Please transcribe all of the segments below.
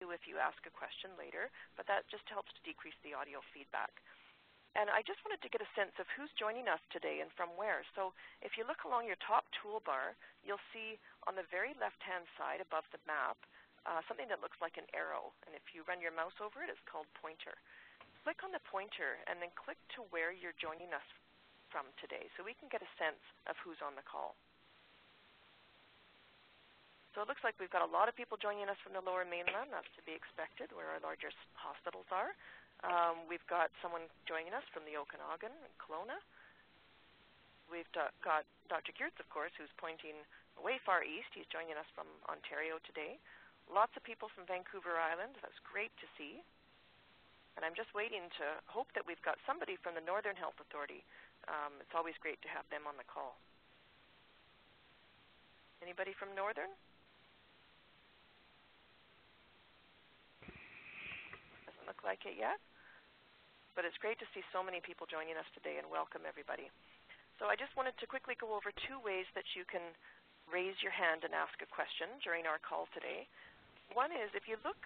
if you ask a question later, but that just helps to decrease the audio feedback. And I just wanted to get a sense of who's joining us today and from where. So if you look along your top toolbar, you'll see on the very left-hand side above the map something that looks like an arrow. And if you run your mouse over it, it's called pointer. Click on the pointer and then click to where you're joining us from today so we can get a sense of who's on the call. So it looks like we've got a lot of people joining us from the Lower Mainland. That's to be expected, where our largest hospitals are. We've got someone joining us from the Okanagan and Kelowna. We've got Dr. Geerts, of course, who's pointing way far east. He's joining us from Ontario today. Lots of people from Vancouver Island. That's great to see. And I'm just waiting to hope that we've got somebody from the Northern Health Authority. It's always great to have them on the call. Anybody from Northern? Doesn't look like it yet. But it's great to see so many people joining us today, and welcome everybody. So I just wanted to quickly go over 2 ways that you can raise your hand and ask a question during our call today. One is if you look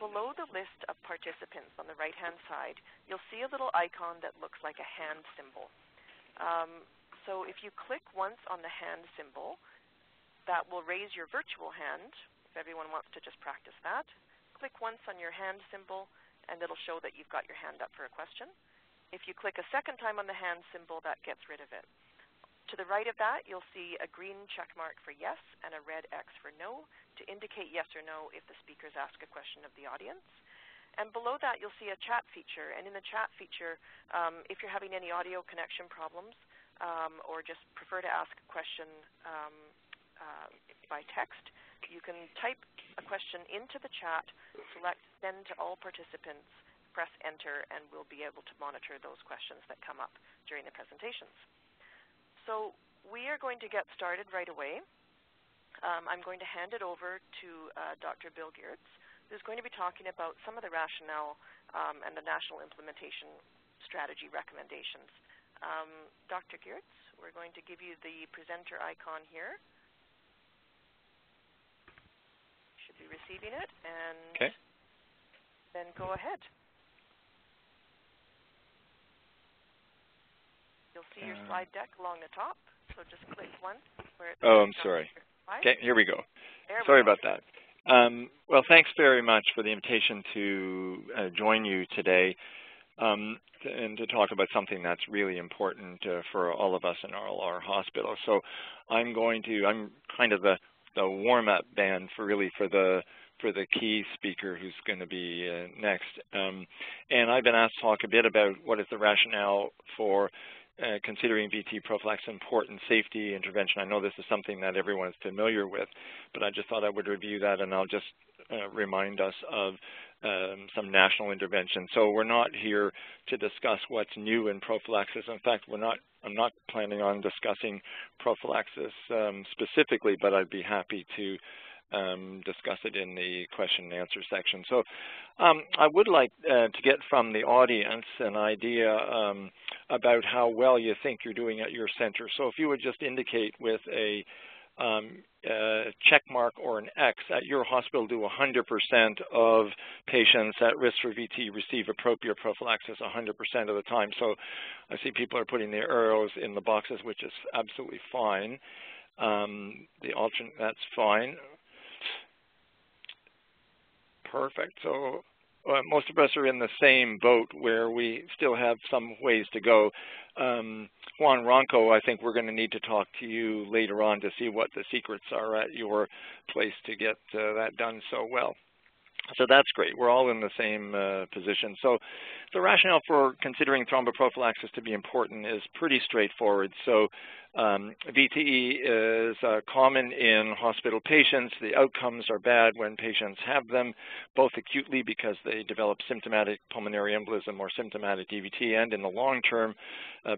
below the list of participants on the right-hand side, you'll see a little icon that looks like a hand symbol. So if you click once on the hand symbol, that will raise your virtual hand, if everyone wants to just practice that. Click once on your hand symbol, and it'll show that you've got your hand up for a question. If you click a second time on the hand symbol, that gets rid of it. To the right of that, you'll see a green check mark for yes and a red X for no to indicate yes or no if the speakers ask a question of the audience. And below that, you'll see a chat feature. And in the chat feature, if you're having any audio connection problems or just prefer to ask a question by text, you can type a question into the chat, select send to all participants, press enter, and we'll be able to monitor those questions that come up during the presentations. So we are going to get started right away. I'm going to hand it over to Dr. Bill Geerts, who's going to be talking about some of the rationale and the national implementation strategy recommendations. Dr. Geerts, we're going to give you the presenter icon here. Should be receiving it, and then go ahead. You'll see your slide deck along the top, so just click once. Where I'm sorry. Okay, here we go. Sorry about that. Well, thanks very much for the invitation to join you today and to talk about something that's really important for all of us in all our hospitals. So I'm kind of the warm-up band for the key speaker who's going to be next. And I've been asked to talk a bit about what is the rationale for considering VTE prophylaxis important safety intervention. I know this is something that everyone is familiar with, but I just thought I would review that, and I'll just remind us of some national intervention. So we're not here to discuss what's new in prophylaxis. In fact, I'm not planning on discussing prophylaxis specifically, but I'd be happy to discuss it in the question and answer section. So I would like to get from the audience an idea about how well you think you're doing at your center. So if you would just indicate with a check mark or an X, at your hospital do 100% of patients at risk for VTE receive appropriate prophylaxis 100% of the time. So I see people are putting their arrows in the boxes, which is absolutely fine. The alternate, that's fine. Perfect. So most of us are in the same boat where we still have some ways to go. Juan Ronco, I think we're going to need to talk to you later on to see what the secrets are at your place to get that done so well. So that's great. We're all in the same position. So the rationale for considering thromboprophylaxis to be important is pretty straightforward. So VTE is common in hospital patients. The outcomes are bad when patients have them, both acutely because they develop symptomatic pulmonary embolism or symptomatic DVT, and in the long term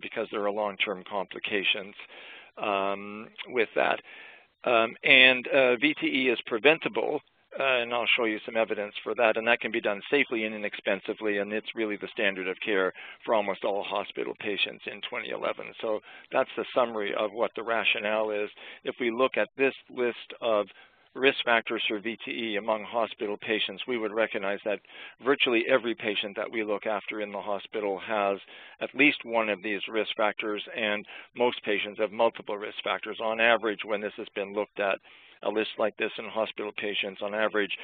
because there are long-term complications with that. And VTE is preventable. And I'll show you some evidence for that, and that can be done safely and inexpensively, and it's really the standard of care for almost all hospital patients in 2011. So that's the summary of what the rationale is. If we look at this list of risk factors for VTE among hospital patients, we would recognize that virtually every patient that we look after in the hospital has at least one of these risk factors, and most patients have multiple risk factors. On average, when this has been looked at, a list like this in hospital patients, on average,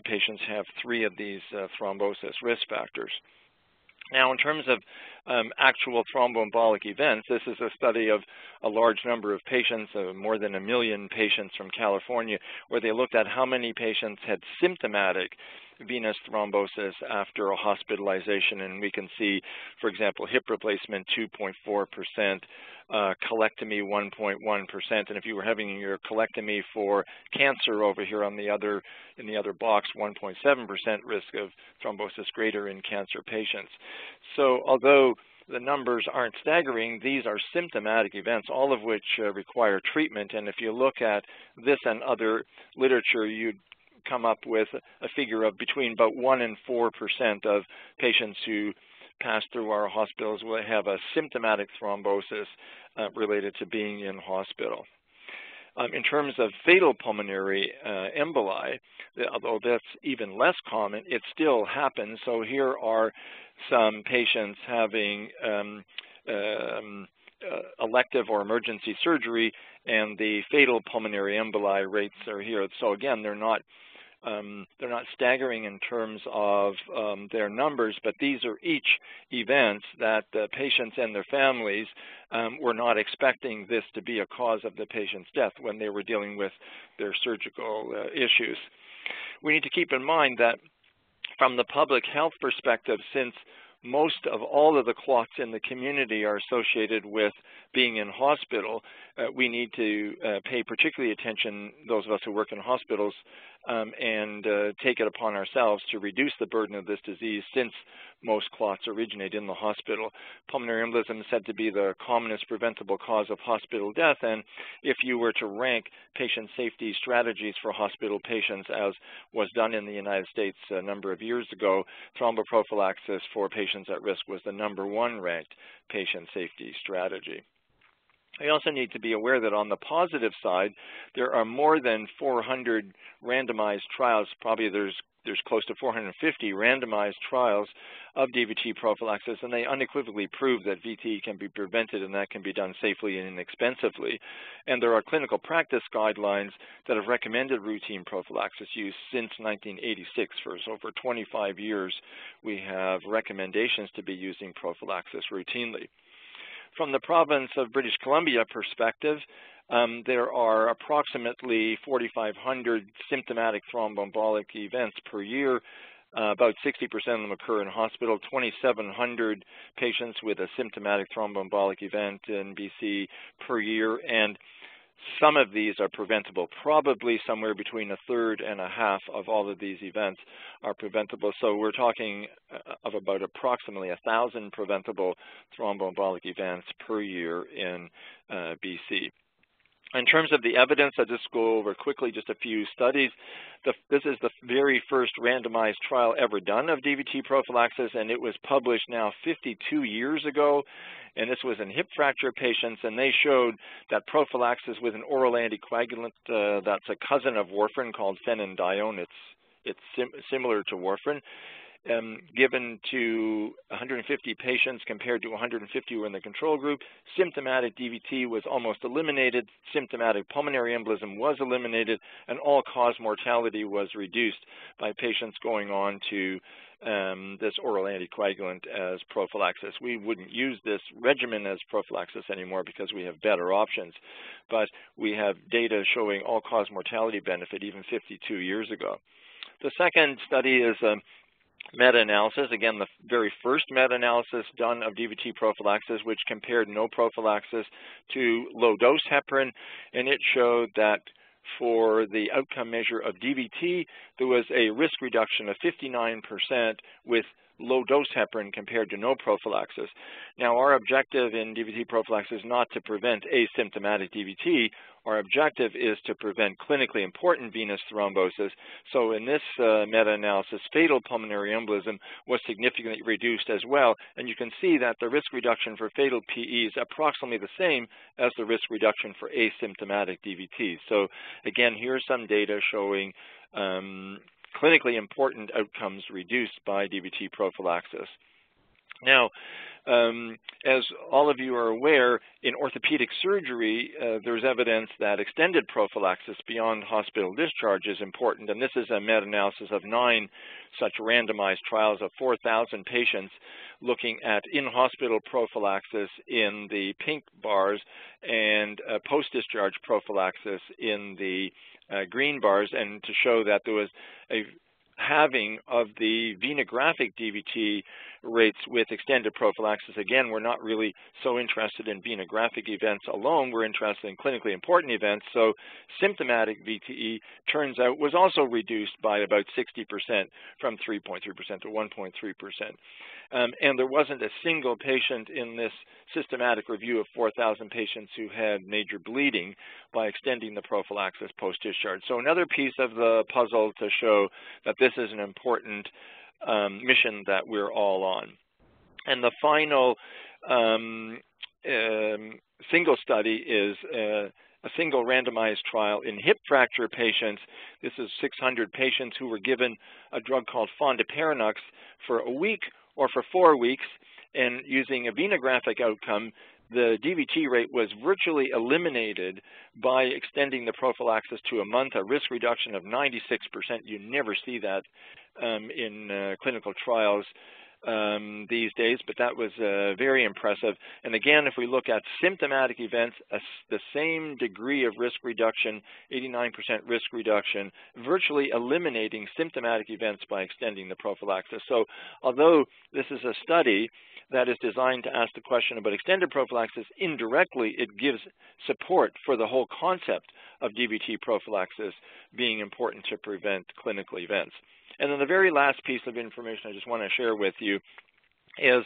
patients have 3 of these thrombosis risk factors. Now, in terms of actual thromboembolic events, this is a study of a large number of patients, more than 1 million patients from California, where they looked at how many patients had symptomatic venous thrombosis after a hospitalization. And we can see, for example, hip replacement 2.4%, colectomy 1.1%, and if you were having your colectomy for cancer over here on the other in the other box, 1.7% risk of thrombosis greater in cancer patients. So although the numbers aren't staggering, these are symptomatic events, all of which require treatment. And if you look at this and other literature, you'd come up with a figure of between about 1 and 4% of patients who pass through our hospitals will have a symptomatic thrombosis related to being in hospital. In terms of fatal pulmonary emboli, although that's even less common, it still happens. So here are some patients having elective or emergency surgery, and the fatal pulmonary emboli rates are here. So again, they're not staggering in terms of their numbers, but these are each events that the patients and their families were not expecting this to be a cause of the patient's death when they were dealing with their surgical issues. We need to keep in mind that from the public health perspective, since most of all of the clots in the community are associated with being in hospital, we need to pay particularly attention, those of us who work in hospitals, and take it upon ourselves to reduce the burden of this disease, since most clots originate in the hospital. Pulmonary embolism is said to be the commonest preventable cause of hospital death, and if you were to rank patient safety strategies for hospital patients, as was done in the United States a number of years ago, thromboprophylaxis for patients at risk was the #1 ranked patient safety strategy. We also need to be aware that on the positive side, there are more than 400 randomized trials. Probably there's close to 450 randomized trials of DVT prophylaxis, and they unequivocally prove that VTE can be prevented, and that can be done safely and inexpensively. And there are clinical practice guidelines that have recommended routine prophylaxis use since 1986. For over 25 years, we have recommendations to be using prophylaxis routinely. From the province of British Columbia perspective, there are approximately 4,500 symptomatic thromboembolic events per year. About 60% of them occur in hospital. 2,700 patients with a symptomatic thromboembolic event in BC per year, and some of these are preventable. Probably somewhere between 1/3 and 1/2 of all of these events are preventable. So we're talking of about approximately 1,000 preventable thromboembolic events per year in BC. In terms of the evidence, I'll just go over quickly just a few studies. This is the very first randomized trial ever done of DVT prophylaxis, and it was published now 52 years ago. And this was in hip fracture patients, and they showed that prophylaxis with an oral anticoagulant that's a cousin of warfarin called phenandione, it's similar to warfarin, given to 150 patients compared to 150 who were in the control group. Symptomatic DVT was almost eliminated, symptomatic pulmonary embolism was eliminated, and all-cause mortality was reduced by patients going on to this oral anticoagulant as prophylaxis. We wouldn't use this regimen as prophylaxis anymore because we have better options, but we have data showing all-cause mortality benefit even 52 years ago. The second study is a meta-analysis, again, the very first meta-analysis done of DVT prophylaxis, which compared no prophylaxis to low-dose heparin, and it showed that for the outcome measure of DVT, there was a risk reduction of 59% with low-dose heparin compared to no prophylaxis. Now, our objective in DVT prophylaxis is not to prevent asymptomatic DVT. our objective is to prevent clinically important venous thrombosis. So in this meta-analysis, fatal pulmonary embolism was significantly reduced as well. And you can see that the risk reduction for fatal PE is approximately the same as the risk reduction for asymptomatic DVT. So again, here's some data showing clinically important outcomes reduced by DVT prophylaxis. Now, as all of you are aware, in orthopedic surgery, there's evidence that extended prophylaxis beyond hospital discharge is important, and this is a meta-analysis of 9 such randomized trials of 4,000 patients looking at in-hospital prophylaxis in the pink bars and post-discharge prophylaxis in the green bars, and to show that there was a halving of the venographic DVT rates with extended prophylaxis. Again, we're not really so interested in venographic events alone. We're interested in clinically important events. So symptomatic VTE, turns out, was also reduced by about 60% from 3.3% to 1.3%. And there wasn't a single patient in this systematic review of 4,000 patients who had major bleeding by extending the prophylaxis post-discharge. So another piece of the puzzle to show that this is an important mission that we're all on. And the final single study is a single randomized trial in hip fracture patients. This is 600 patients who were given a drug called fondaparinux for a week or for 4 weeks, and using a venographic outcome, the DVT rate was virtually eliminated by extending the prophylaxis to a month, a risk reduction of 96%. You never see that in clinical trials these days, but that was very impressive. And again, if we look at symptomatic events, the same degree of risk reduction, 89% risk reduction, virtually eliminating symptomatic events by extending the prophylaxis. So although this is a study that is designed to ask the question about extended prophylaxis, indirectly it gives support for the whole concept of DVT prophylaxis being important to prevent clinical events. And then the very last piece of information I just want to share with you is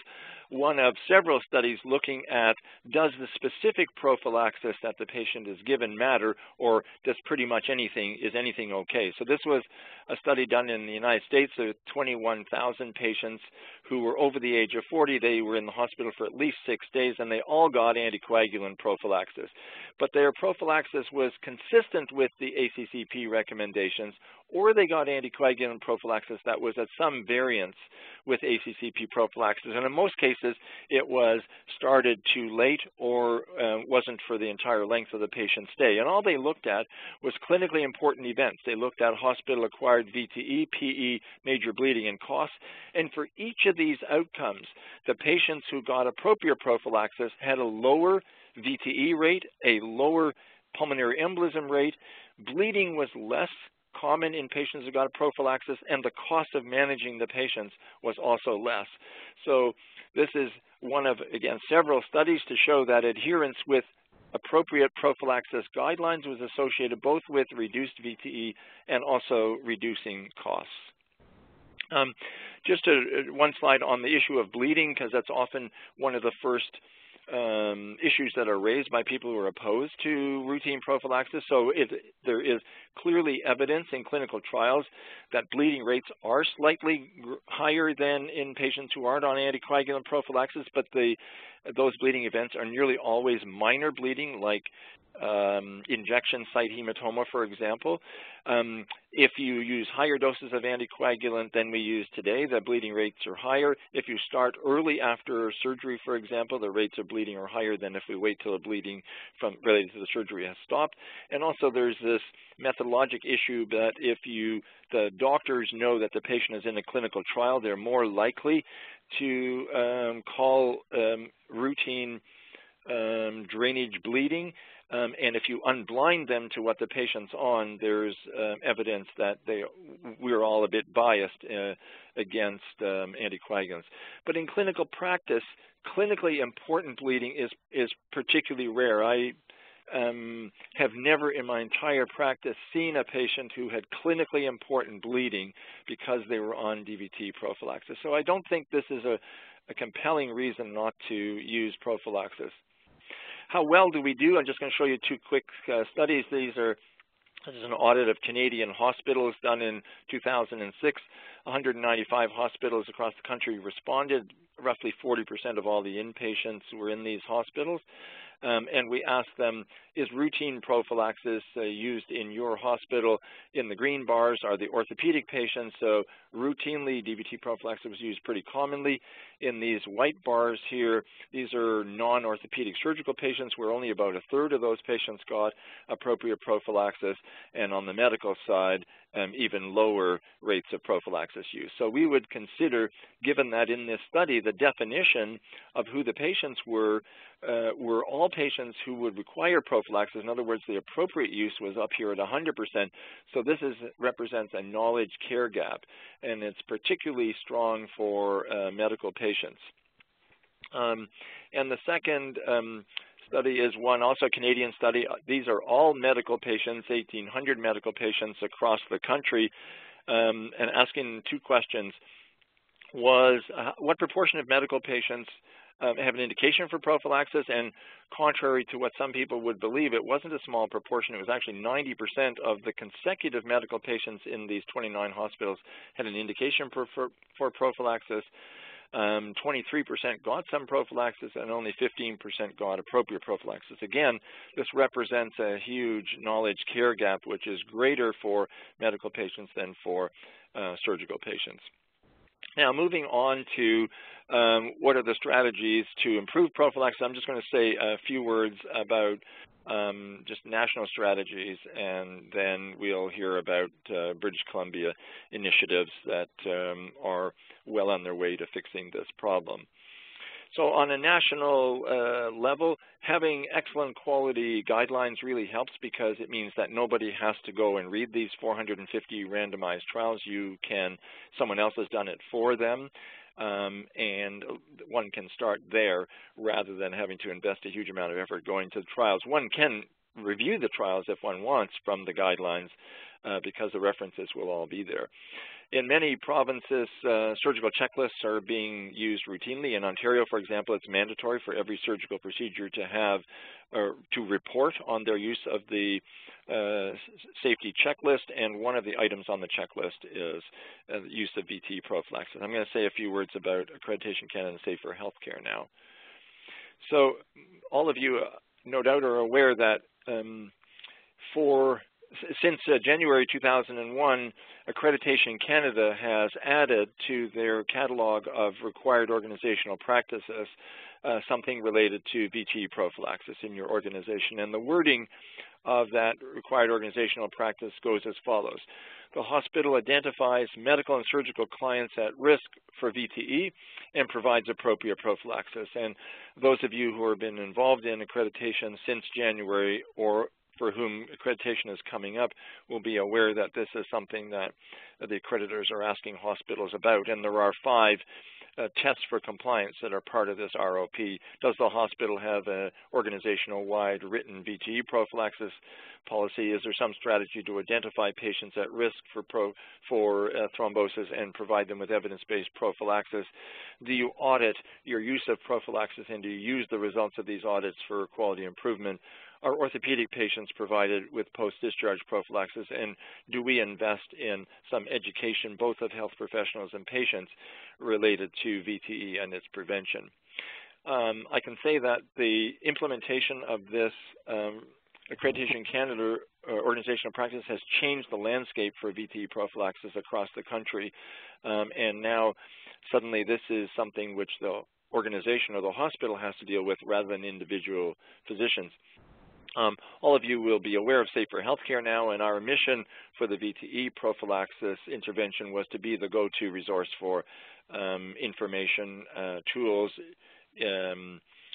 one of several studies looking at, does the specific prophylaxis that the patient is given matter, or does pretty much anything, is anything okay? So this was a study done in the United States of 21,000 patients who were over the age of 40. They were in the hospital for at least 6 days, and they all got anticoagulant prophylaxis. But their prophylaxis was consistent with the ACCP recommendations, or they got anticoagulant prophylaxis that was at some variance with ACCP prophylaxis. And in most cases, it was started too late or wasn't for the entire length of the patient's stay. And all they looked at was clinically important events. They looked at hospital-acquired VTE, PE, major bleeding, and costs. And for each of these outcomes, the patients who got appropriate prophylaxis had a lower VTE rate, a lower pulmonary embolism rate. Bleeding was less common in patients who got a prophylaxis, and the cost of managing the patients was also less. So this is one of, again, several studies to show that adherence with appropriate prophylaxis guidelines was associated both with reduced VTE and also reducing costs. Just one slide on the issue of bleeding, because that's often one of the first issues that are raised by people who are opposed to routine prophylaxis. So there is clearly evidence in clinical trials that bleeding rates are slightly higher than in patients who aren't on anticoagulant prophylaxis, but those bleeding events are nearly always minor bleeding, like injection site hematoma, for example. If you use higher doses of anticoagulant than we use today, the bleeding rates are higher. If you start early after surgery, for example, the rates of bleeding are higher than if we wait till the bleeding related to the surgery has stopped. And also there's this methodologic issue that if the doctors know that the patient is in a clinical trial, they're more likely to call routine drainage bleeding. And if you unblind them to what the patient's on, there's evidence that we're all a bit biased against anticoagulants. But in clinical practice, clinically important bleeding is particularly rare. I have never in my entire practice seen a patient who had clinically important bleeding because they were on DVT prophylaxis. So I don't think this is a compelling reason not to use prophylaxis. how well do we do? I'm just going to show you two quick studies. This is an audit of Canadian hospitals done in 2006. 195 hospitals across the country responded. Roughly 40% of all the inpatients were in these hospitals. And we asked them, is routine prophylaxis used in your hospital? In the green bars are the orthopedic patients, so routinely DVT prophylaxis was used pretty commonly. In these white bars here, these are non-orthopedic surgical patients, where only about a third of those patients got appropriate prophylaxis, and on the medical side, even lower rates of prophylaxis use. So we would consider, given that in this study, the definition of who the patients were all patients who would require prophylaxis. In other words, the appropriate use was up here at 100%. So this represents a knowledge care gap, and it's particularly strong for medical patients. And the second study is one, also a Canadian study. These are all medical patients, 1,800 medical patients across the country, and asking two questions. Was what proportion of medical patients have an indication for prophylaxis? And contrary to what some people would believe, it wasn't a small proportion. It was actually 90% of the consecutive medical patients in these 29 hospitals had an indication for prophylaxis. 23% got some prophylaxis, and only 15% got appropriate prophylaxis. Again, this represents a huge knowledge care gap, which is greater for medical patients than for surgical patients. Now, moving on to what are the strategies to improve prophylaxis, I'm just going to say a few words about just national strategies, and then we'll hear about British Columbia initiatives that are well on their way to fixing this problem. So on a national level, having excellent quality guidelines really helps, because it means that nobody has to go and read these 450 randomized trials. Someone else has done it for them, and one can start there rather than having to invest a huge amount of effort going to the trials. One can review the trials if one wants from the guidelines, because the references will all be there. In many provinces, surgical checklists are being used routinely. In Ontario, for example, it's mandatory for every surgical procedure to have or to report on their use of the safety checklist, and one of the items on the checklist is the use of VTE prophylaxis. I'm going to say a few words about Accreditation Canada and Safer Healthcare now. So all of you, no doubt, are aware that since January 2001, Accreditation Canada has added to their catalog of required organizational practices something related to VTE prophylaxis in your organization. And the wording of that required organizational practice goes as follows. The hospital identifies medical and surgical clients at risk for VTE and provides appropriate prophylaxis. And those of you who have been involved in accreditation since January, or for whom accreditation is coming up, will be aware that this is something that the accreditors are asking hospitals about. And there are 5 tests for compliance that are part of this ROP. Does the hospital have an organizational-wide written VTE prophylaxis policy? Is there some strategy to identify patients at risk for thrombosis and provide them with evidence-based prophylaxis? Do you audit your use of prophylaxis, and do you use the results of these audits for quality improvement? Are orthopedic patients provided with post-discharge prophylaxis, and do we invest in some education, both of health professionals and patients, related to VTE and its prevention? I can say that the implementation of this Accreditation Canada organizational practice has changed the landscape for VTE prophylaxis across the country, and now suddenly this is something which the organization or the hospital has to deal with rather than individual physicians. All of you will be aware of Safer Healthcare now, and our mission for the VTE prophylaxis intervention was to be the go-to resource for information, tools,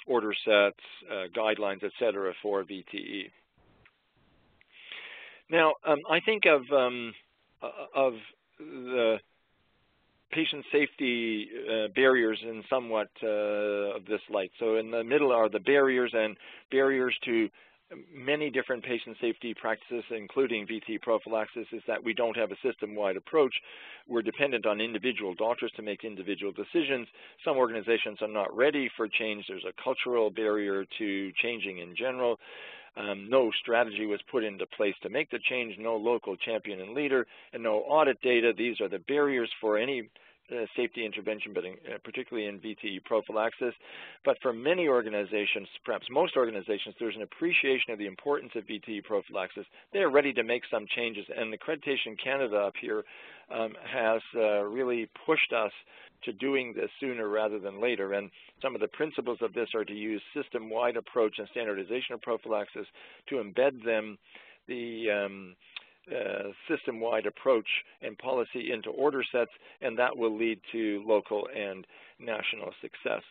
order sets, guidelines, etc. for VTE. Now, I think of the patient safety barriers in somewhat of this light. So in the middle are the barriers, and barriers to many different patient safety practices, including VTE prophylaxis, is that we don't have a system-wide approach. We're dependent on individual doctors to make individual decisions. Some organizations are not ready for change. There's a cultural barrier to changing in general. No strategy was put into place to make the change, no local champion and leader, and no audit data. These are the barriers for any safety intervention, but particularly in VTE prophylaxis. But for many organizations, perhaps most organizations, there's an appreciation of the importance of VTE prophylaxis. They are ready to make some changes, and Accreditation Canada up here has really pushed us to doing this sooner rather than later. And some of the principles of this are to use system-wide approach and standardization of prophylaxis, to embed them, the system-wide approach and policy into order sets, and that will lead to local and national success.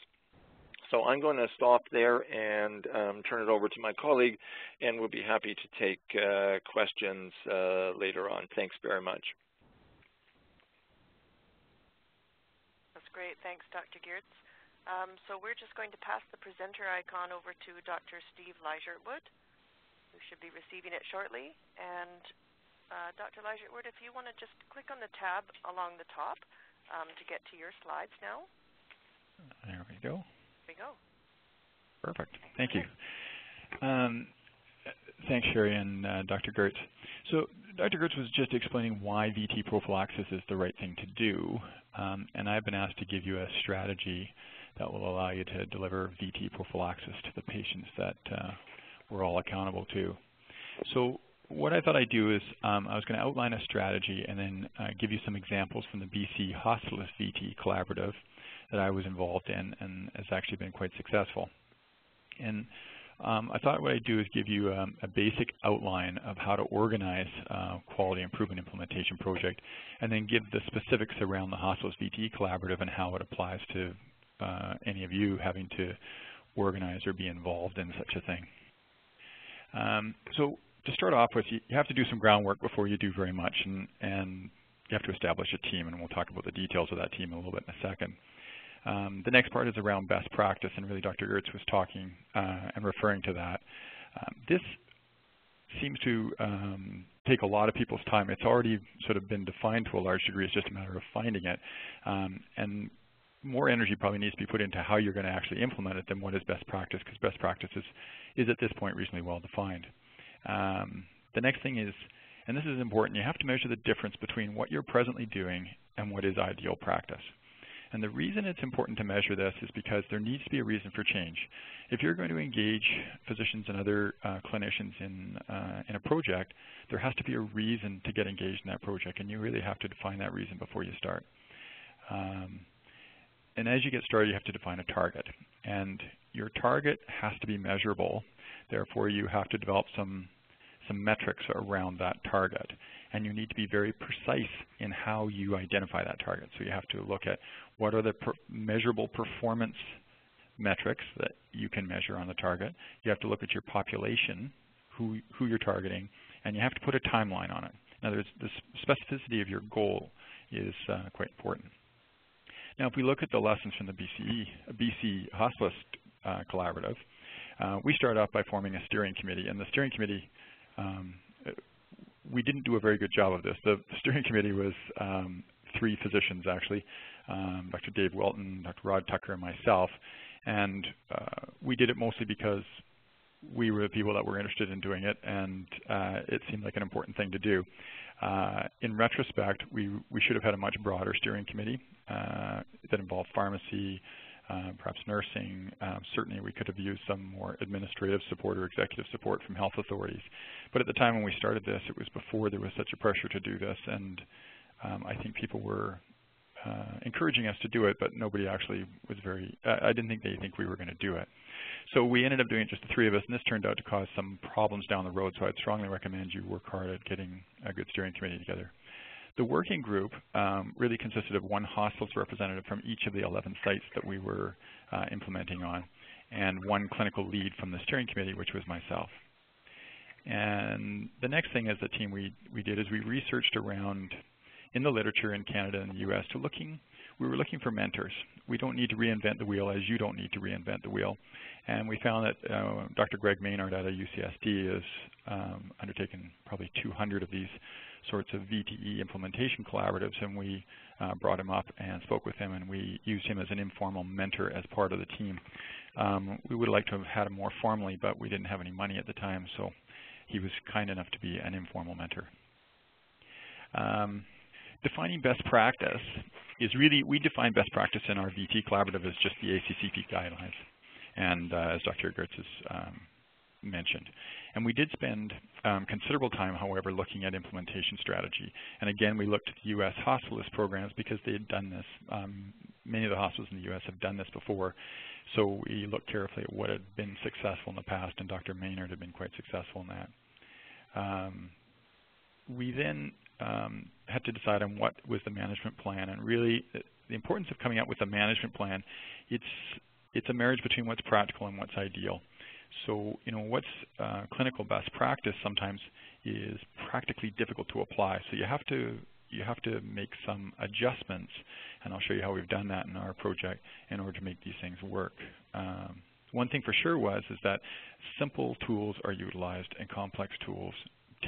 So I'm going to stop there and turn it over to my colleague, and we'll be happy to take questions later on. Thanks very much. That's great. Thanks, Dr. Geerts. So we're just going to pass the presenter icon over to Dr. Steve Ligertwood, who should be receiving it shortly. And Dr. Ligertwood, if you want to just click on the tab along the top to get to your slides now. There we go. There we go. Perfect. Thank you. Thanks, Sherry and Dr. Geerts. So Dr. Geerts was just explaining why VTE prophylaxis is the right thing to do, and I've been asked to give you a strategy that will allow you to deliver VTE prophylaxis to the patients that we're all accountable to. So what I thought I'd do is I was going to outline a strategy and then give you some examples from the BC Hospitalist VTE collaborative that I was involved in and has actually been quite successful. And I thought what I'd do is give you a basic outline of how to organize a quality improvement implementation project, and then give the specifics around the Hospitalist VTE collaborative and how it applies to any of you having to organize or be involved in such a thing. So to start off with, you have to do some groundwork before you do very much, and you have to establish a team, and we'll talk about the details of that team a little bit in a second. The next part is around best practice, and really Dr. Geerts was talking and referring to that. This seems to take a lot of people's time. It's already sort of been defined to a large degree. It's just a matter of finding it. And more energy probably needs to be put into how you're going to actually implement it than what is best practice, because best practice is at this point reasonably well defined. The next thing is, and this is important, you have to measure the difference between what you're presently doing and what is ideal practice. And the reason it's important to measure this is because there needs to be a reason for change. If you're going to engage physicians and other clinicians in a project, there has to be a reason to get engaged in that project, and you really have to define that reason before you start. And as you get started, you have to define a target. And your target has to be measurable. Therefore, you have to develop some metrics around that target. And you need to be very precise in how you identify that target. So you have to look at what are the measurable performance metrics that you can measure on the target. You have to look at your population, who you're targeting, and you have to put a timeline on it. In other words, the specificity of your goal is quite important. Now, if we look at the lessons from the BC Hospitalist Collaborative, we started off by forming a steering committee, and the steering committee, we didn't do a very good job of this. The steering committee was 3 physicians, actually, Dr. Dave Welton, Dr. Rod Tucker, and myself, and we did it mostly because we were the people that were interested in doing it, and it seemed like an important thing to do. In retrospect, we should have had a much broader steering committee that involved pharmacy, perhaps nursing. Certainly we could have used some more administrative support or executive support from health authorities. But at the time when we started this, it was before there was such a pressure to do this, and I think people were encouraging us to do it, but nobody actually was very, I didn't think they think we were going to do it. So we ended up doing it just the 3 of us, and this turned out to cause some problems down the road, so I'd strongly recommend you work hard at getting a good steering committee together. The working group really consisted of 1 hospitalist representative from each of the 11 sites that we were implementing on, and 1 clinical lead from the steering committee, which was myself. And the next thing as a team we did is we researched around in the literature in Canada and the US we were looking for mentors. We don't need to reinvent the wheel, as you don't need to reinvent the wheel. And we found that Dr. Greg Maynard at UCSD has undertaken probably 200 of these sorts of VTE implementation collaboratives, and we brought him up and spoke with him, and we used him as an informal mentor as part of the team. We would like to have had him more formally, but we didn't have any money at the time, so he was kind enough to be an informal mentor. Defining best practice is really, we define best practice in our VT collaborative as just the ACCP guidelines, and as Dr. Geerts has mentioned. And we did spend considerable time, however, looking at implementation strategy. And again, we looked at the U.S. hospitalist programs because they had done this. Many of the hospitals in the U.S. have done this before. So we looked carefully at what had been successful in the past, and Dr. Maynard had been quite successful in that. We then had to decide on what was the management plan, and really the importance of coming up with a management plan, it's a marriage between what's practical and what's ideal. So, what's clinical best practice sometimes is practically difficult to apply. So you have to make some adjustments, and I'll show you how we've done that in our project in order to make these things work. One thing for sure is that simple tools are utilized and complex tools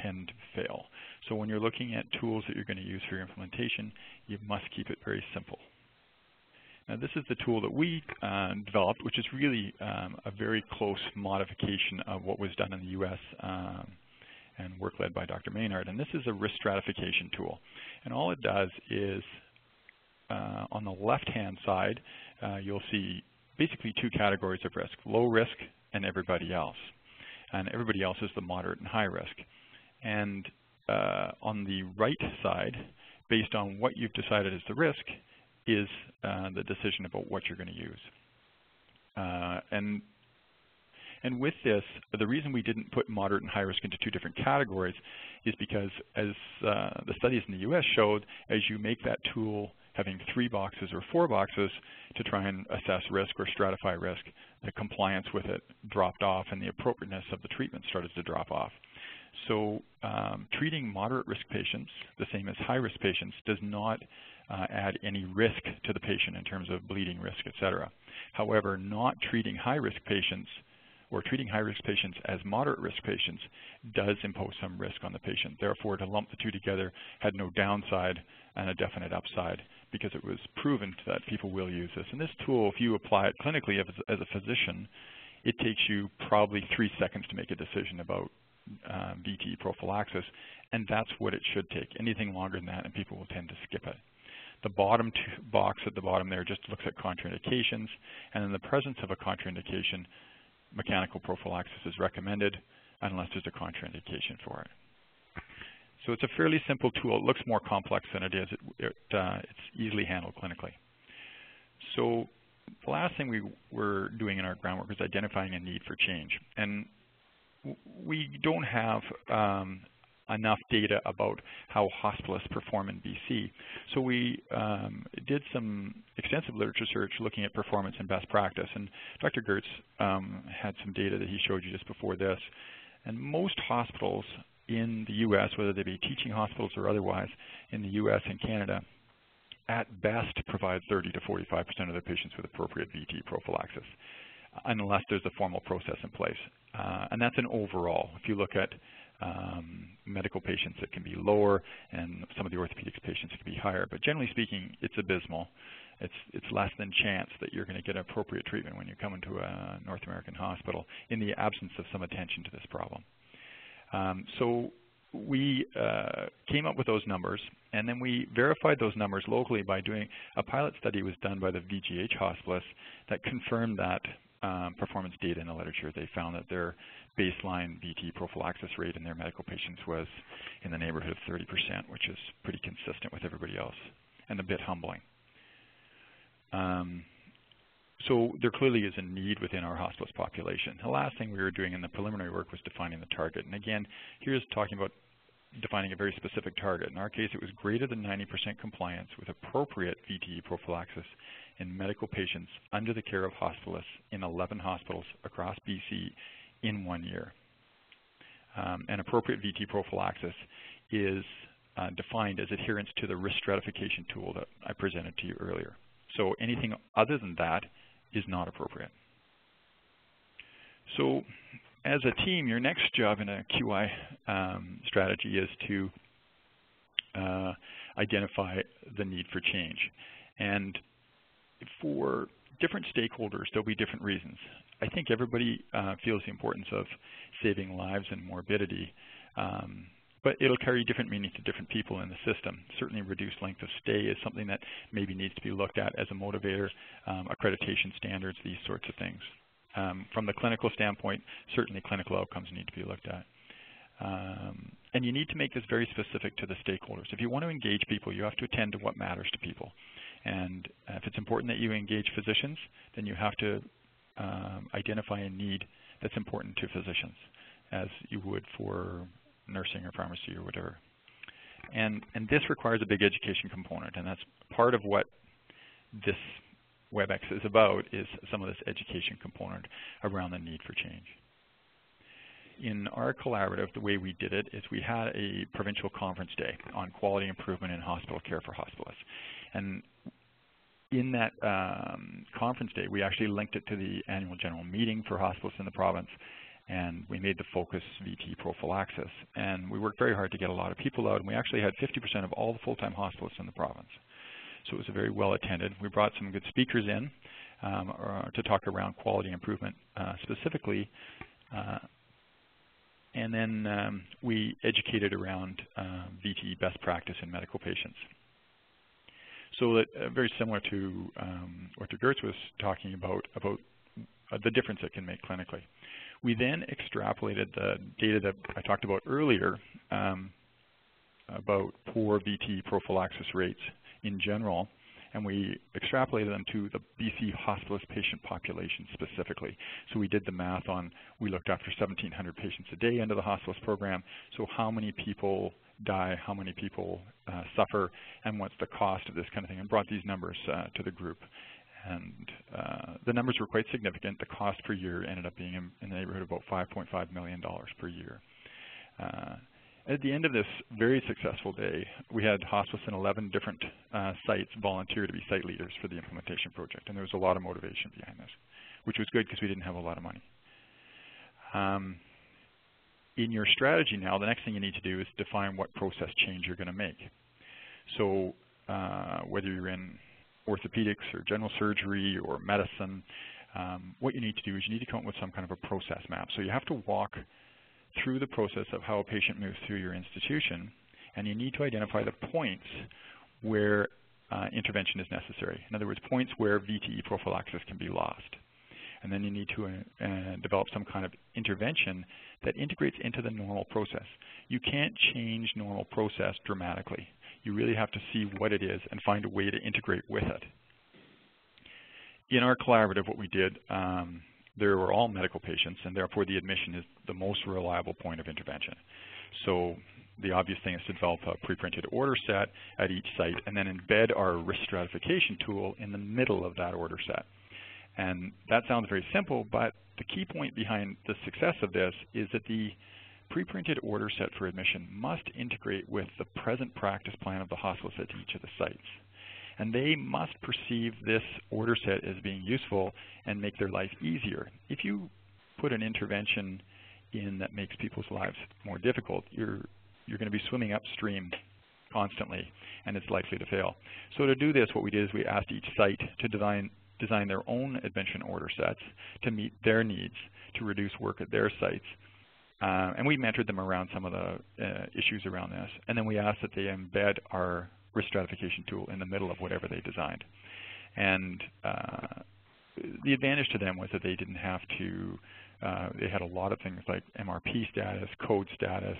tend to fail. So when you're looking at tools that you're going to use for your implementation, you must keep it very simple. Now, this is the tool that we developed, which is really a very close modification of what was done in the U.S. And work led by Dr. Maynard. And this is a risk stratification tool. And all it does is, on the left-hand side, you'll see basically two categories of risk: low risk and everybody else. And everybody else is the moderate and high risk. And on the right side, based on what you've decided is the risk, is the decision about what you're going to use. And with this, the reason we didn't put moderate and high risk into two different categories is because, as the studies in the U.S. showed, as you make that tool having 3 boxes or 4 boxes to try and assess risk or stratify risk, the compliance with it dropped off and the appropriateness of the treatment started to drop off. So treating moderate risk patients the same as high risk patients does not add any risk to the patient in terms of bleeding risk, etc. However, not treating high risk patients or treating high risk patients as moderate risk patients does impose some risk on the patient. Therefore, to lump the two together had no downside and a definite upside, because it was proven that people will use this. And this tool, if you apply it clinically as a physician, it takes you probably 3 seconds to make a decision about VTE prophylaxis, and that's what it should take. Anything longer than that, and people will tend to skip it. The bottom box at the bottom there just looks at contraindications, and in the presence of a contraindication, mechanical prophylaxis is recommended unless there's a contraindication for it. So it's a fairly simple tool. It looks more complex than it is. It's easily handled clinically. So the last thing we were doing in our groundwork was identifying a need for change. And we don't have enough data about how hospitalists perform in BC. So we did some extensive literature search looking at performance and best practice. And Dr. Geerts had some data that he showed you just before this. And most hospitals in the U.S., whether they be teaching hospitals or otherwise, in the U.S. and Canada, at best provide 30 to 45% of their patients with appropriate VTE prophylaxis, unless there's a formal process in place. And that's an overall. If you look at medical patients, it can be lower, and some of the orthopedics patients it can be higher. But generally speaking, it's abysmal. It's less than chance that you're going to get appropriate treatment when you come into a North American hospital in the absence of some attention to this problem. So we came up with those numbers, and then we verified those numbers locally by doing a pilot study was done by the VGH hospitalists that confirmed that performance data in the literature. They found that their baseline VTE prophylaxis rate in their medical patients was in the neighborhood of 30%, which is pretty consistent with everybody else and a bit humbling. So there clearly is a need within our hospitalist population. The last thing we were doing in the preliminary work was defining the target. And again, here's talking about defining a very specific target. In our case, it was greater than 90% compliance with appropriate VTE prophylaxis in medical patients under the care of hospitalists in 11 hospitals across BC in 1 year. And appropriate VTE prophylaxis is defined as adherence to the risk stratification tool that I presented to you earlier. So anything other than that is not appropriate. So as a team, your next job in a QI strategy is to identify the need for change. And for different stakeholders, there'll be different reasons. I think everybody feels the importance of saving lives and morbidity, but it'll carry different meaning to different people in the system. Certainly reduced length of stay is something that maybe needs to be looked at as a motivator, accreditation standards, these sorts of things. From the clinical standpoint, certainly clinical outcomes need to be looked at. And you need to make this very specific to the stakeholders. If you want to engage people, you have to attend to what matters to people. And if it's important that you engage physicians, then you have to identify a need that's important to physicians, as you would for nursing or pharmacy or whatever. And this requires a big education component, and that's part of what this WebEx is about, is some of this education component around the need for change. In our collaborative, the way we did it is we had a provincial conference day on quality improvement in hospital care for hospitalists. And in that conference day, we actually linked it to the annual general meeting for hospitalists in the province, and we made the focus VTE prophylaxis. And we worked very hard to get a lot of people out, and we actually had 50% of all the full-time hospitalists in the province. So it was very well attended. We brought some good speakers in to talk around quality improvement specifically. And then we educated around VTE best practice in medical patients. So that very similar to what Dr. Geerts was talking about the difference it can make clinically. We then extrapolated the data that I talked about earlier about poor VTE prophylaxis rates in general, and we extrapolated them to the BC hospitalist patient population specifically. So we did the math on, we looked after 1,700 patients a day under the hospitalist program, so how many people die, how many people suffer, and what's the cost of this kind of thing, and brought these numbers to the group. And the numbers were quite significant. The cost per year ended up being in the neighborhood of about $5.5 million per year. At the end of this very successful day, we had hospitalists in 11 different sites volunteer to be site leaders for the implementation project, and there was a lot of motivation behind this, which was good because we didn't have a lot of money. In your strategy now, the next thing you need to do is define what process change you're going to make. So whether you're in orthopedics or general surgery or medicine, what you need to do is you need to come up with some kind of a process map. So you have to walk through the process of how a patient moves through your institution, and you need to identify the points where intervention is necessary. In other words, points where VTE prophylaxis can be lost. And then you need to develop some kind of intervention that integrates into the normal process. You can't change normal process dramatically. You really have to see what it is and find a way to integrate with it. In our collaborative, what we did, there were all medical patients, and therefore the admission is the most reliable point of intervention. So the obvious thing is to develop a pre-printed order set at each site and then embed our risk stratification tool in the middle of that order set. And that sounds very simple, but the key point behind the success of this is that the pre-printed order set for admission must integrate with the present practice plan of the hospitalist at each of the sites. And they must perceive this order set as being useful and make their life easier. If you put an intervention in that makes people's lives more difficult, you're going to be swimming upstream constantly, and it's likely to fail. So to do this, what we did is we asked each site to design their own admission order sets to meet their needs, to reduce work at their sites. And we mentored them around some of the issues around this. And then we asked that they embed our risk stratification tool in the middle of whatever they designed. And the advantage to them was that they didn't have to, they had a lot of things like MRP status, code status,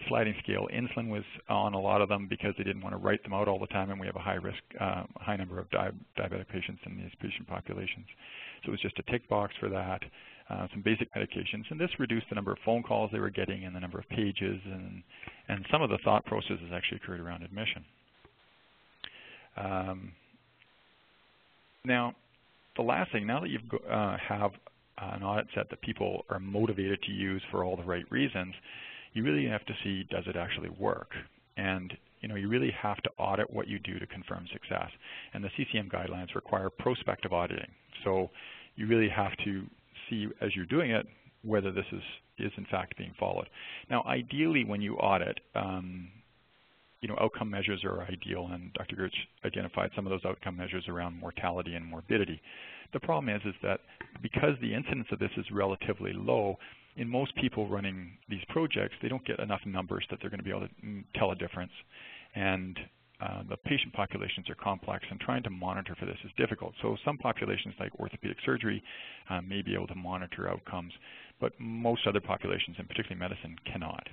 sliding scale. Insulin was on a lot of them because they didn't want to write them out all the time, and we have a high number of diabetic patients in these patient populations. So it was just a tick box for that, some basic medications, and this reduced the number of phone calls they were getting and the number of pages, and some of the thought processes actually occurred around admission. Now, the last thing, now that you have an audit set that people are motivated to use for all the right reasons, you really have to see, does it actually work? And you really have to audit what you do to confirm success. And the CCM guidelines require prospective auditing. So you really have to see as you're doing it whether this is in fact being followed. Now, ideally, when you audit, outcome measures are ideal, and Dr. Geerts identified some of those outcome measures around mortality and morbidity. The problem is that because the incidence of this is relatively low, in most people running these projects, they don't get enough numbers that they're going to be able to tell a difference. And the patient populations are complex, and trying to monitor for this is difficult. So some populations like orthopedic surgery may be able to monitor outcomes, but most other populations, and particularly medicine, cannot,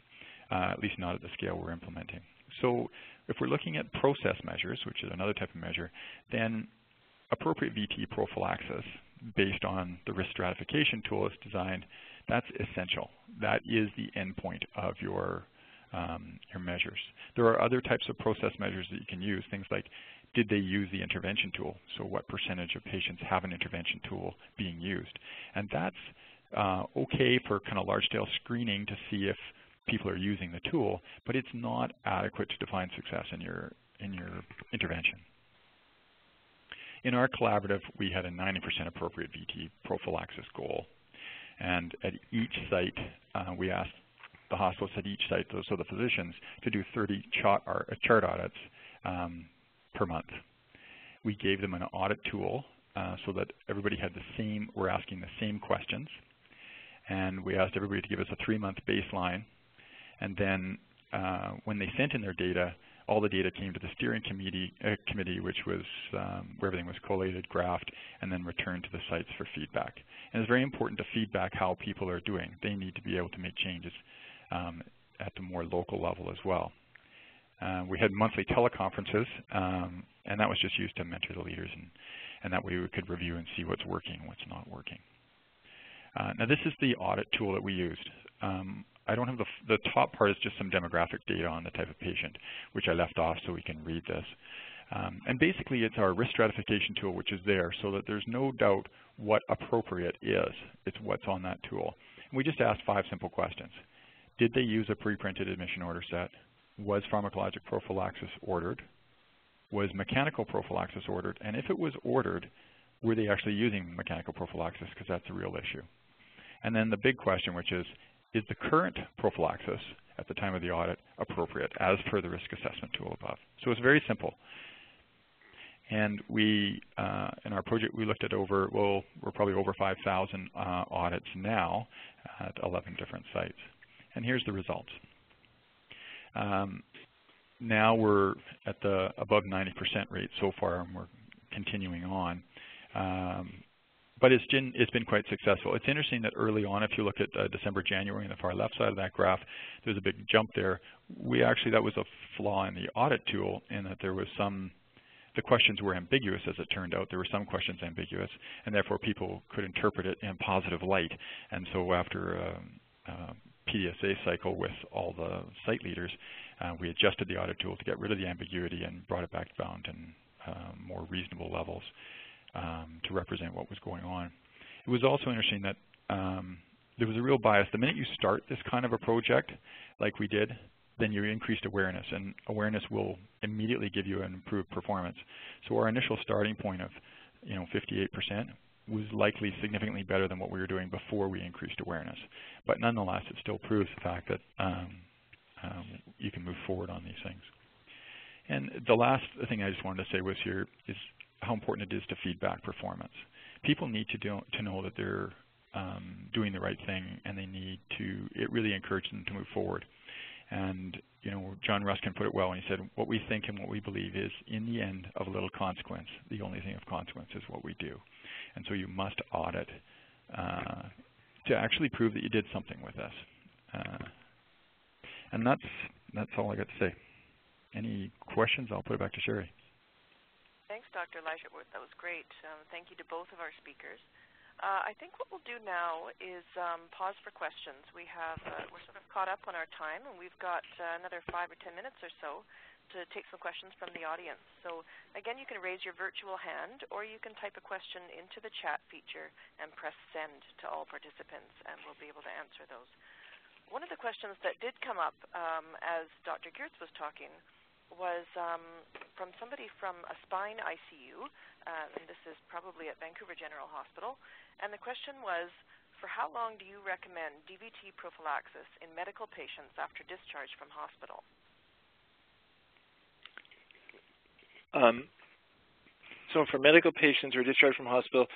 at least not at the scale we're implementing. So if we're looking at process measures, which is another type of measure, then appropriate VTE prophylaxis based on the risk stratification tool is designed, that's essential. That is the endpoint of your measures. There are other types of process measures that you can use, things like did they use the intervention tool? So what percentage of patients have an intervention tool being used? And that's okay for kind of large-scale screening to see if people are using the tool, but it's not adequate to define success in your intervention. In our collaborative, we had a 90% appropriate VTE prophylaxis goal. And at each site, we asked the hospitals at each site, so the physicians, to do 30 chart audits per month. We gave them an audit tool so that everybody had we're asking the same questions. And we asked everybody to give us a 3-month baseline. And then when they sent in their data, all the data came to the steering committee, which was where everything was collated, graphed, and then returned to the sites for feedback. And it's very important to feedback how people are doing. They need to be able to make changes at the more local level as well. We had monthly teleconferences, and that was just used to mentor the leaders, and that way we could review and see what's working and what's not working. Now this is the audit tool that we used. I don't have the top part is just some demographic data on the type of patient, which I left off so we can read this. And basically it's our risk stratification tool, which is there so that there's no doubt what appropriate is. It's what's on that tool. And we just asked 5 simple questions. Did they use a pre-printed admission order set? Was pharmacologic prophylaxis ordered? Was mechanical prophylaxis ordered? And if it was ordered, were they actually using mechanical prophylaxis? Because that's a real issue. And then the big question, which is the current prophylaxis at the time of the audit appropriate as per the risk assessment tool above? So it's very simple. And we, in our project, we looked at we're probably over 5,000 audits now at 11 different sites. And here's the results. Now we're at the above 90% rate so far, and we're continuing on. But it's been quite successful. It's interesting that early on, if you look at December, January, on the far left side of that graph, there's a big jump there. That was a flaw in the audit tool in that there was the questions were ambiguous, as it turned out. There were some questions ambiguous, and therefore people could interpret it in positive light. And so after a PDSA cycle with all the site leaders, we adjusted the audit tool to get rid of the ambiguity and brought it back down to more reasonable levels to represent what was going on. It was also interesting that there was a real bias. The minute you start this kind of a project, like we did, then you increased awareness, and awareness will immediately give you an improved performance. So our initial starting point of 58% was likely significantly better than what we were doing before we increased awareness. But nonetheless, it still proves the fact that you can move forward on these things. And the last thing I just wanted to say was here is how important it is to feedback performance. People need to know that they're doing the right thing, and it really encourages them to move forward. And John Ruskin put it well when he said, what we think and what we believe is, in the end, of little consequence. The only thing of consequence is what we do. And so you must audit to actually prove that you did something with this. And that's all I got to say. Any questions? I'll put it back to Sherry. Thanks, Dr. Ligertwood. That was great. Thank you to both of our speakers. I think what we'll do now is pause for questions. We're sort of caught up on our time, and we've got another 5 or 10 minutes or so to take some questions from the audience. So again, you can raise your virtual hand, or you can type a question into the chat feature and press send to all participants, and we'll be able to answer those. One of the questions that did come up as Dr. Geerts was talking was from somebody from a spine ICU, and this is probably at Vancouver General Hospital. And the question was, for how long do you recommend DVT prophylaxis in medical patients after discharge from hospital? So for medical patients who are discharged from hospital,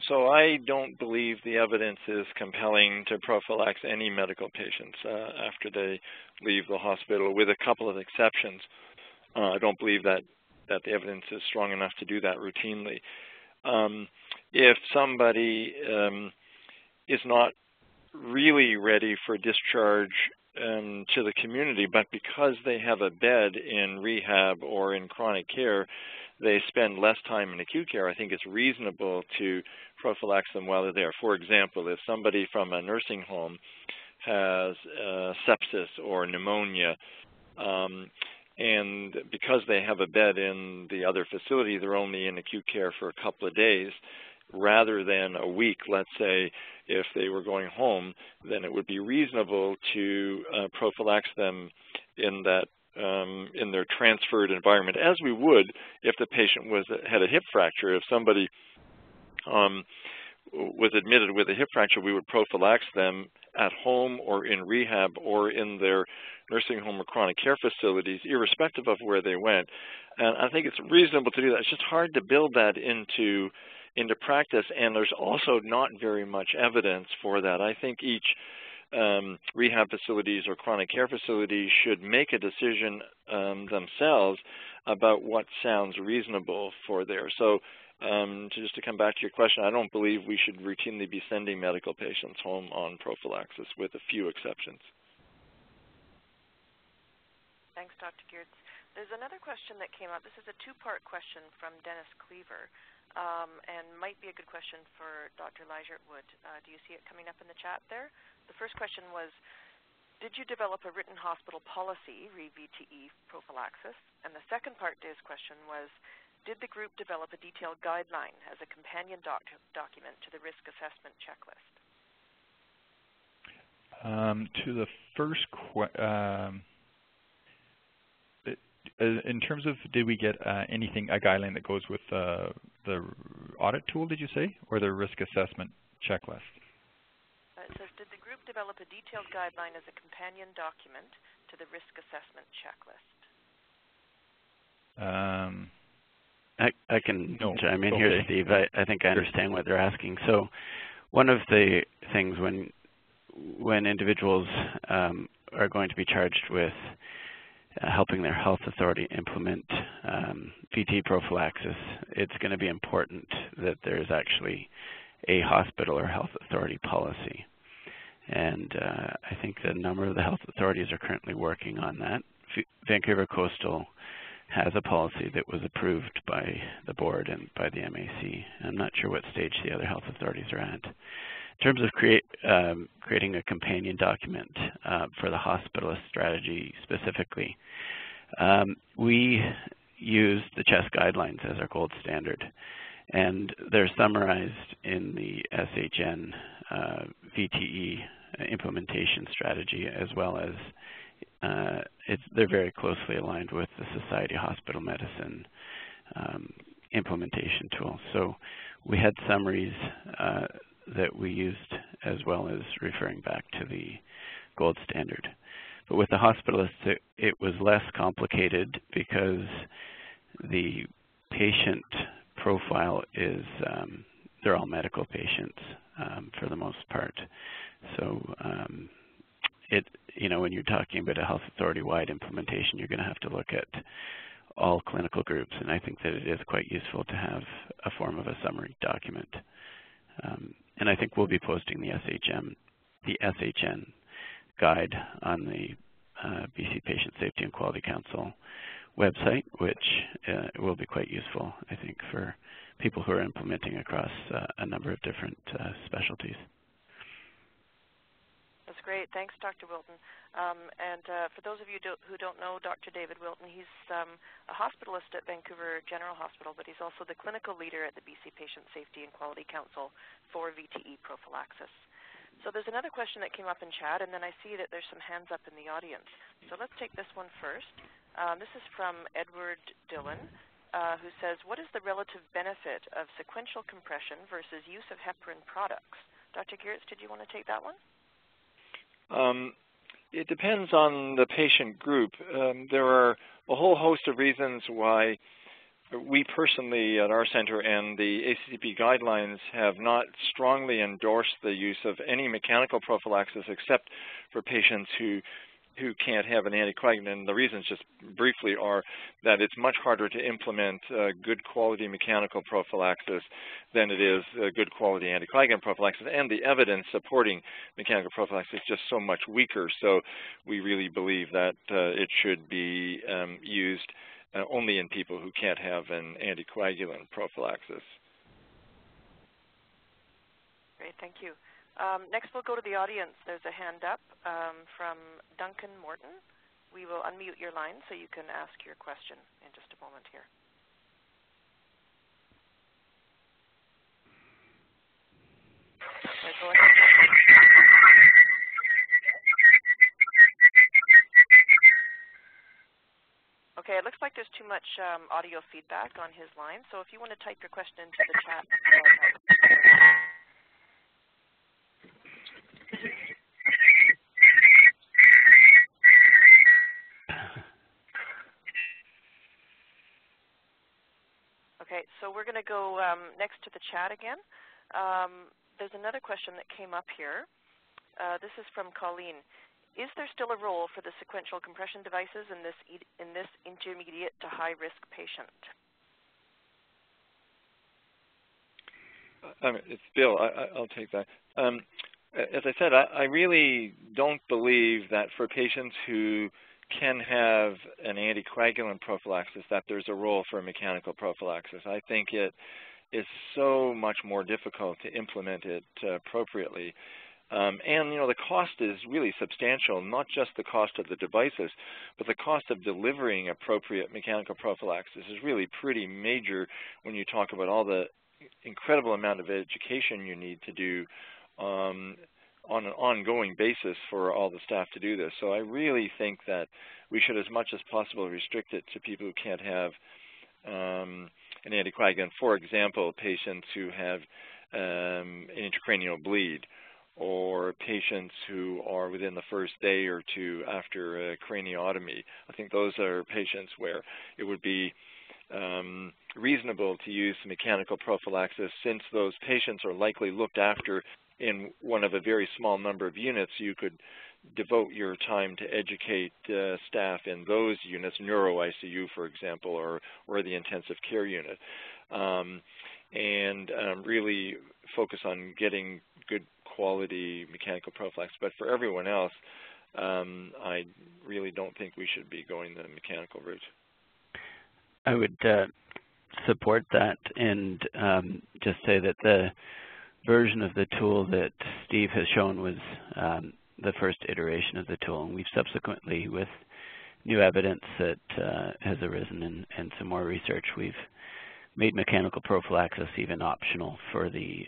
so I don't believe the evidence is compelling to prophylax any medical patients after they leave the hospital, with a couple of exceptions. I don't believe that the evidence is strong enough to do that routinely. If somebody is not really ready for discharge to the community, but because they have a bed in rehab or in chronic care, they spend less time in acute care, I think it's reasonable to prophylax them while they're there. For example, if somebody from a nursing home has sepsis or pneumonia, and because they have a bed in the other facility, they're only in acute care for a couple of days, rather than a week, let's say, if they were going home, then it would be reasonable to prophylax them in that in their transferred environment, as we would if the patient had a hip fracture. If somebody was admitted with a hip fracture, we would prophylax them at home or in rehab or in their nursing home or chronic care facilities, irrespective of where they went. And I think it's reasonable to do that. It's just hard to build that into practice, and there's also not very much evidence for that. I think each rehab facilities or chronic care facilities should make a decision themselves about what sounds reasonable for there. So just to come back to your question, I don't believe we should routinely be sending medical patients home on prophylaxis, with a few exceptions. Thanks, Dr. Geerts. There's another question that came up. This is a two-part question from Dennis Cleaver, and might be a good question for Dr. Ligertwood. Do you see it coming up in the chat there? The first question was, did you develop a written hospital policy, VTE prophylaxis? And the second part to his question was, did the group develop a detailed guideline as a companion document to the risk assessment checklist? To the first question, in terms of, did we get a guideline that goes with the audit tool, did you say, or the risk assessment checklist? It says, did the group develop a detailed guideline as a companion document to the risk assessment checklist? I can chime in here, Steve. I think I understand what they're asking. So one of the things when individuals are going to be charged with helping their health authority implement VTE prophylaxis, it's going to be important that there's actually a hospital or health authority policy. And I think a number of the health authorities are currently working on that. Vancouver Coastal has a policy that was approved by the board and by the MAC. I'm not sure what stage the other health authorities are at. In terms of creating a companion document for the hospitalist strategy specifically, we use the CHEST guidelines as our gold standard, and they're summarized in the SHN VTE implementation strategy, as well as they're very closely aligned with the Society of Hospital Medicine implementation tool. So we had summaries that we used, as well as referring back to the gold standard. But with the hospitalists, it was less complicated because the patient profile is, they're all medical patients for the most part. So when you're talking about a health authority-wide implementation, you're going to have to look at all clinical groups, and I think that it is quite useful to have a form of a summary document. And I think we'll be posting the SHN guide on the BC Patient Safety and Quality Council website, which will be quite useful, I think, for people who are implementing across a number of different specialties. That's great. Thanks, Dr. Wilton. And for those of you who don't know Dr. David Wilton, he's a hospitalist at Vancouver General Hospital, but he's also the clinical leader at the BC Patient Safety and Quality Council for VTE prophylaxis. So there's another question that came up in chat, and then I see that there's some hands up in the audience. So let's take this one first. This is from Edward Dillon, who says, what is the relative benefit of sequential compression versus use of heparin products? Dr. Geerts, did you want to take that one? It depends on the patient group. There are a whole host of reasons why we personally at our center and the ACCP guidelines have not strongly endorsed the use of any mechanical prophylaxis except for patients who can't have an anticoagulant. And the reasons just briefly are that it's much harder to implement good quality mechanical prophylaxis than it is good quality anticoagulant prophylaxis, and the evidence supporting mechanical prophylaxis is just so much weaker. So we really believe that it should be used only in people who can't have an anticoagulant prophylaxis. Great, thank you. Next, we'll go to the audience. There's a hand up from Duncan Morton. We will unmute your line so you can ask your question in just a moment here. Okay, go ahead. Okay, it looks like there's too much audio feedback on his line, so if you want to type your question into the chat. Okay, so we're going to go next to the chat again. There's another question that came up here. This is from Colleen. Is there still a role for the sequential compression devices in this intermediate to high-risk patient? It's Bill. I'll take that. As I said, I really don't believe that for patients who can have an anticoagulant prophylaxis that there's a role for mechanical prophylaxis. I think it is so much more difficult to implement it appropriately. And, you know, the cost is really substantial, not just the cost of the devices, but the cost of delivering appropriate mechanical prophylaxis is really pretty major when you talk about all the incredible amount of education you need to do on an ongoing basis for all the staff to do this. So I really think that we should, as much as possible, restrict it to people who can't have an anticoagulant. For example, patients who have an intracranial bleed, or patients who are within the first day or two after a craniotomy. I think those are patients where it would be reasonable to use mechanical prophylaxis. Since those patients are likely looked after in one of a very small number of units, you could devote your time to educate staff in those units, neuro-ICU, for example, or the intensive care unit, and really focus on getting good quality mechanical prophylaxis. But for everyone else, I really don't think we should be going the mechanical route. I would support that and just say that the version of the tool that Steve has shown was the first iteration of the tool, and we've subsequently, with new evidence that has arisen and some more research, we've made mechanical prophylaxis even optional for the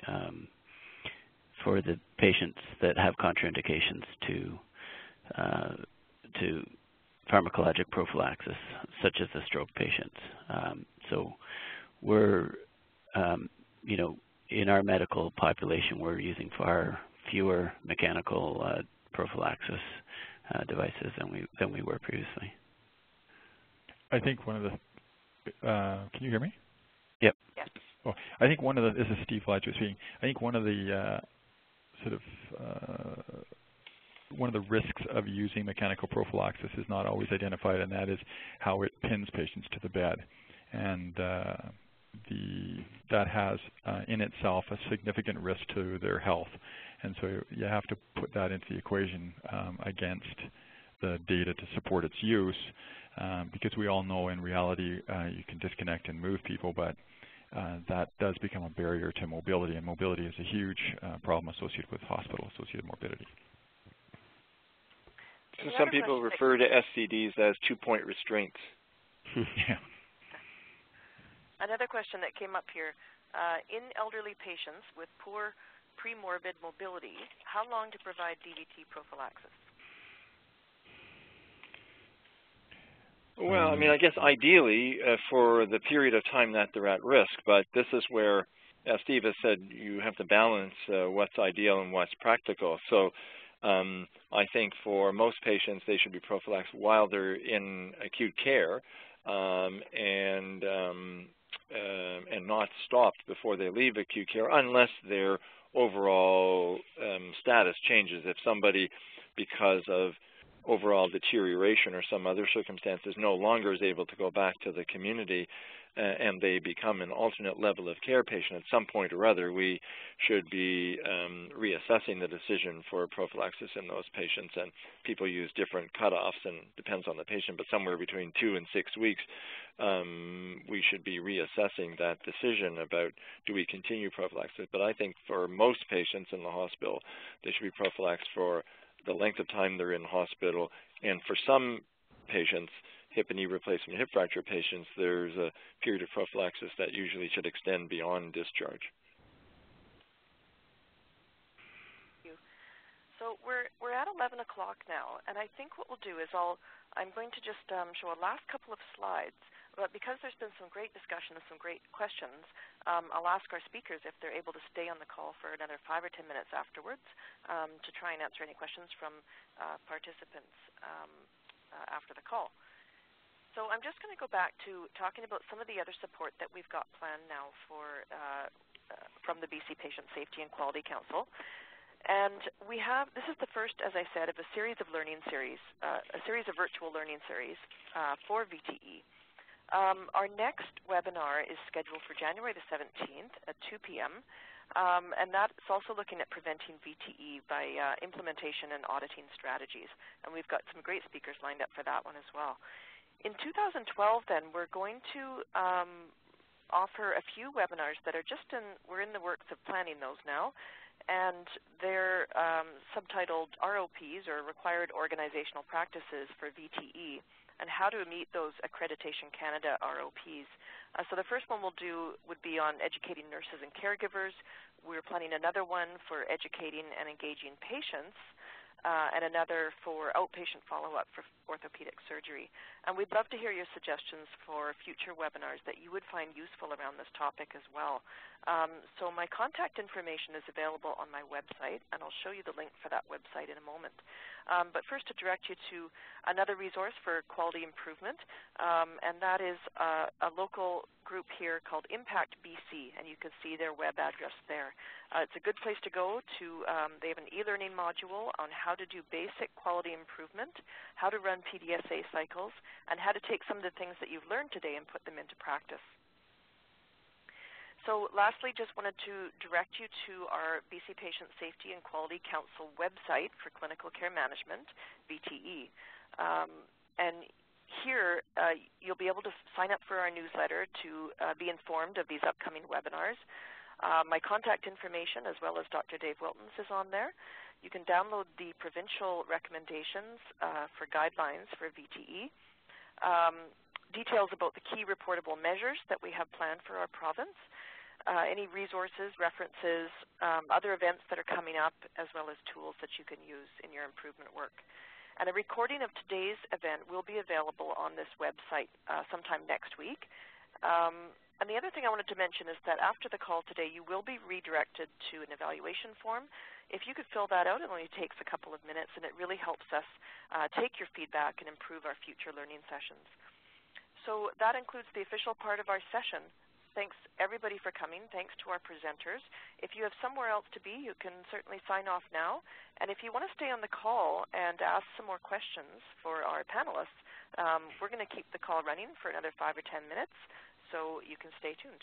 patients that have contraindications to pharmacologic prophylaxis, such as the stroke patients. So we're, you know, in our medical population, we're using far fewer mechanical prophylaxis devices than we were previously. I think one of the can you hear me? Yep. Yes. Oh, I think one of the, this is Steve Ligertwood speaking. I think one of the one of the risks of using mechanical prophylaxis is not always identified, and that is how it pins patients to the bed. And that has in itself a significant risk to their health. And so you have to put that into the equation against the data to support its use, because we all know in reality you can disconnect and move people, but that does become a barrier to mobility, and mobility is a huge problem associated with hospital-associated morbidity. So some people refer to SCDs as two-point restraints. Yeah. Another question that came up here. In elderly patients with poor premorbid mobility, how long to provide DVT prophylaxis? Well, I mean, I guess ideally for the period of time that they're at risk, but this is where, as Steve has said, you have to balance what's ideal and what's practical. So I think for most patients, they should be prophylaxed while they're in acute care and not stopped before they leave acute care unless their overall status changes. If somebody, because of overall deterioration or some other circumstances, no longer is able to go back to the community and they become an alternate level of care patient at some point or other, we should be reassessing the decision for prophylaxis in those patients. And people use different cutoffs, and depends on the patient, but somewhere between 2 and 6 weeks, we should be reassessing that decision about do we continue prophylaxis. But I think for most patients in the hospital, they should be prophylaxed for the length of time they're in hospital. And for some patients, hip and knee replacement, hip fracture patients, there's a period of prophylaxis that usually should extend beyond discharge. Thank you. So we're at 11 o'clock now, and I think what we'll do is I'm going to just show a last couple of slides. But because there's been some great discussion and some great questions, I'll ask our speakers if they're able to stay on the call for another 5 or 10 minutes afterwards to try and answer any questions from participants after the call. So I'm just going to go back to talking about some of the other support that we've got planned now for from the BC Patient Safety and Quality Council. And this is the first, as I said, of a series of learning series, a series of virtual learning series for VTE. Our next webinar is scheduled for January the 17th at 2 p.m., and that's also looking at preventing VTE by implementation and auditing strategies. And we've got some great speakers lined up for that one as well. In 2012, then, we're going to offer a few webinars that are we're in the works of planning those now, and they're subtitled ROPs, or Required Organizational Practices for VTE, and how to meet those Accreditation Canada ROPs. So the first one would be on educating nurses and caregivers. We're planning another one for educating and engaging patients, and another for outpatient follow-up for orthopedic surgery. And we'd love to hear your suggestions for future webinars that you would find useful around this topic as well. So my contact information is available on my website, and I'll show you the link for that website in a moment. But first, to direct you to another resource for quality improvement, and that is a local group here called Impact BC, and you can see their web address there. It's a good place to go to. They have an e-learning module on how to do basic quality improvement, how to run PDSA cycles, and how to take some of the things that you've learned today and put them into practice. So lastly, just wanted to direct you to our BC Patient Safety and Quality Council website for clinical care management, VTE. And here, you'll be able to sign up for our newsletter to be informed of these upcoming webinars. My contact information, as well as Dr. Dave Wilton's, is on there. You can download the provincial recommendations for guidelines for VTE, details about the key reportable measures that we have planned for our province, any resources, references, other events that are coming up, as well as tools that you can use in your improvement work. And a recording of today's event will be available on this website sometime next week. And the other thing I wanted to mention is that after the call today, you will be redirected to an evaluation form. If you could fill that out, it only takes a couple of minutes, and it really helps us take your feedback and improve our future learning sessions. So that includes the official part of our session. Thanks, everybody, for coming. Thanks to our presenters. If you have somewhere else to be, you can certainly sign off now. And if you want to stay on the call and ask some more questions for our panelists, we're going to keep the call running for another 5 or 10 minutes, so you can stay tuned.